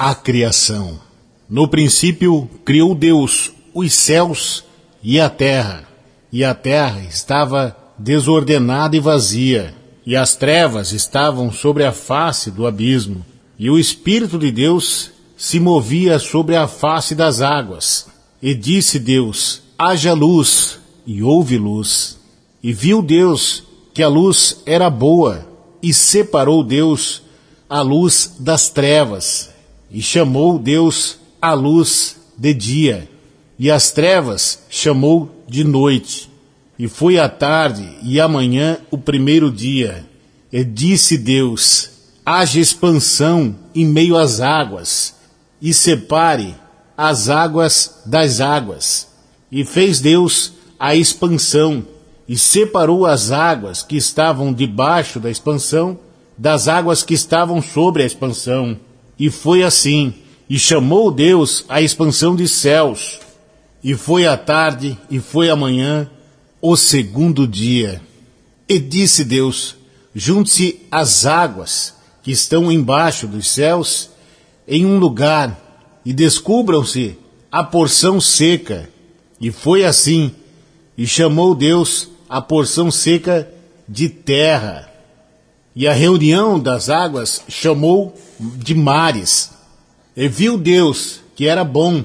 A criação. No princípio, criou Deus os céus e a terra estava desordenada e vazia, e as trevas estavam sobre a face do abismo, e o Espírito de Deus se movia sobre a face das águas. E disse Deus: haja luz, e houve luz. E viu Deus que a luz era boa, e separou Deus a luz das trevas, e chamou Deus a luz de dia, e as trevas chamou de noite. E foi a tarde e a manhã o primeiro dia. E disse Deus: haja expansão em meio às águas, e separe as águas das águas. E fez Deus a expansão, e separou as águas que estavam debaixo da expansão das águas que estavam sobre a expansão. E foi assim, e chamou Deus a expansão de céus. E foi a tarde, e foi a manhã, o segundo dia. E disse Deus: junte-se as águas que estão embaixo dos céus em um lugar, e descubram-se a porção seca. E foi assim, e chamou Deus a porção seca de terra, e a reunião das águas chamou de mares. E viu Deus que era bom,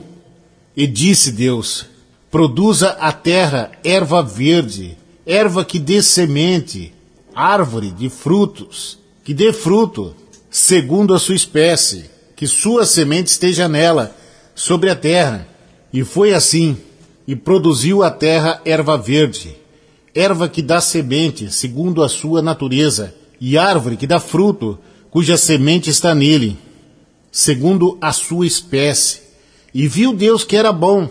e disse Deus: produza a terra erva verde, erva que dê semente, árvore de frutos, que dê fruto, segundo a sua espécie, que sua semente esteja nela, sobre a terra. E foi assim, e produziu a terra erva verde, erva que dá semente, segundo a sua natureza, e árvore que dá fruto, cuja semente está nele, segundo a sua espécie. E viu Deus que era bom,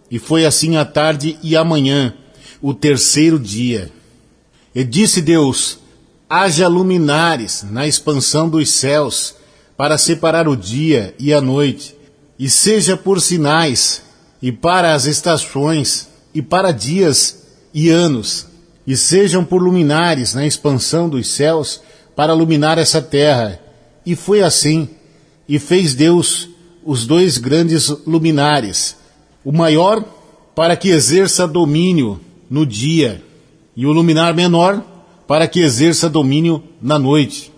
e foi assim a tarde e a manhã, o terceiro dia. E disse Deus: haja luminares na expansão dos céus, para separar o dia e a noite, e seja por sinais, e para as estações, e para dias e anos, e sejam por luminares na expansão dos céus, para iluminar essa terra. E foi assim, e fez Deus os dois grandes luminares, o maior para que exerça domínio no dia, e o luminar menor para que exerça domínio na noite.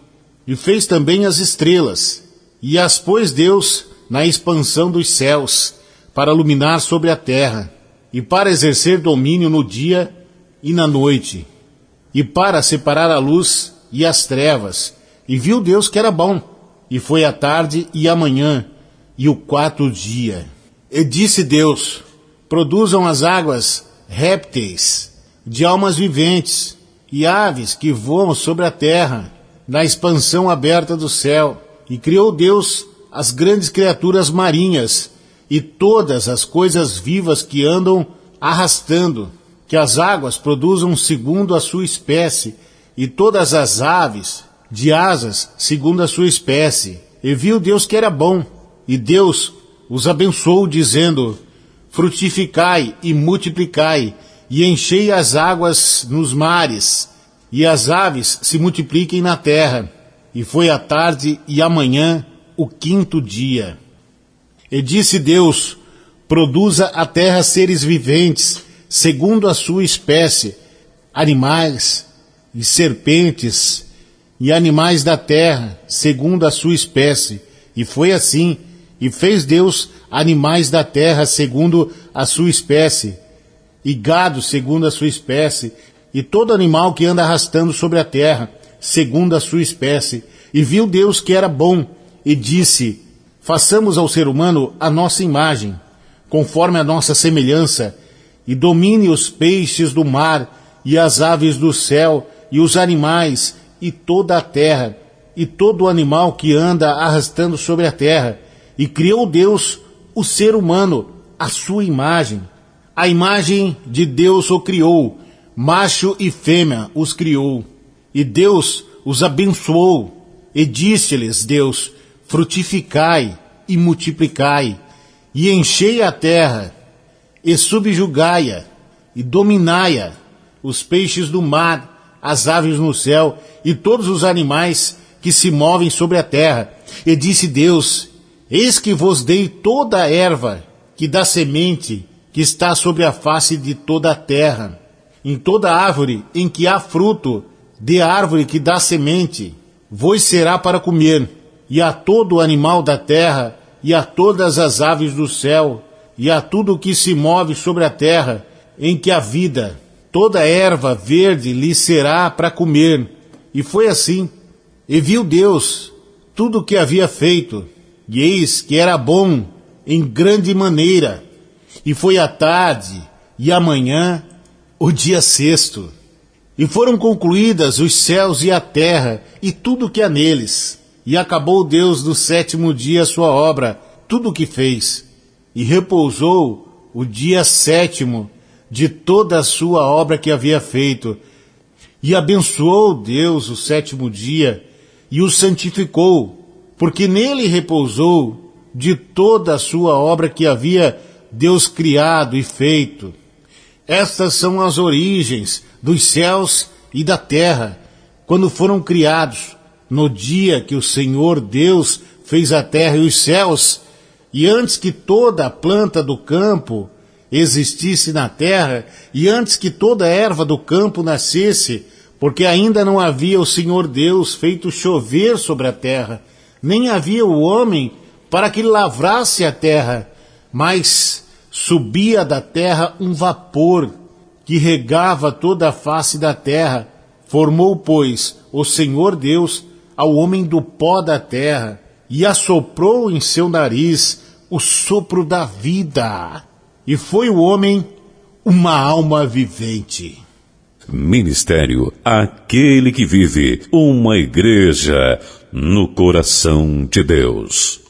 E fez também as estrelas, e as pôs Deus na expansão dos céus, para iluminar sobre a terra, e para exercer domínio no dia e na noite, e para separar a luz e as trevas. E viu Deus que era bom, e foi a tarde e a manhã, e o quarto dia. E disse Deus: produzam as águas répteis, de almas viventes, e aves que voam sobre a terra, na expansão aberta do céu. E criou Deus as grandes criaturas marinhas, e todas as coisas vivas que andam arrastando, que as águas produzam segundo a sua espécie, e todas as aves de asas segundo a sua espécie. E viu Deus que era bom, e Deus os abençoou, dizendo: frutificai e multiplicai, e enchei as águas nos mares, e as aves se multipliquem na terra. E foi a tarde e a manhã, o quinto dia. E disse Deus: produza a terra seres viventes, segundo a sua espécie, animais e serpentes, e animais da terra, segundo a sua espécie. E foi assim, e fez Deus animais da terra, segundo a sua espécie, e gado, segundo a sua espécie, e todo animal que anda arrastando sobre a terra, segundo a sua espécie. E viu Deus que era bom, e disse: façamos ao ser humano a nossa imagem, conforme a nossa semelhança, e domine os peixes do mar, e as aves do céu, e os animais, e toda a terra, e todo animal que anda arrastando sobre a terra. E criou Deus o ser humano, à sua imagem. A imagem de Deus o criou, macho e fêmea os criou. E Deus os abençoou, e disse-lhes Deus: frutificai e multiplicai, e enchei a terra, e subjugai-a, e dominai-a, os peixes do mar, as aves no céu, e todos os animais que se movem sobre a terra. E disse Deus: Eis que vos dei toda a erva que dá semente, que está sobre a face de toda a terra. Em toda árvore em que há fruto, de árvore que dá semente, vos será para comer, e a todo animal da terra, e a todas as aves do céu, e a tudo que se move sobre a terra, em que há vida. Toda erva verde lhe será para comer. E foi assim. E viu Deus tudo o que havia feito, e eis que era bom em grande maneira. E foi a tarde e a manhã, o dia sexto. E foram concluídas os céus e a terra, e tudo o que há neles. E acabou Deus no sétimo dia a sua obra, tudo o que fez. E repousou o dia sétimo de toda a sua obra que havia feito. E abençoou Deus o sétimo dia, e o santificou, porque nele repousou de toda a sua obra que havia Deus criado e feito. Estas são as origens dos céus e da terra, quando foram criados, no dia que o Senhor Deus fez a terra e os céus, e antes que toda a planta do campo existisse na terra, e antes que toda a erva do campo nascesse, porque ainda não havia o Senhor Deus feito chover sobre a terra, nem havia o homem para que lavrasse a terra, mas subia da terra um vapor que regava toda a face da terra. Formou, pois, o Senhor Deus ao homem do pó da terra e assoprou em seu nariz o sopro da vida. E foi o homem uma alma vivente. Ministério Aquele que Vive, uma igreja no coração de Deus.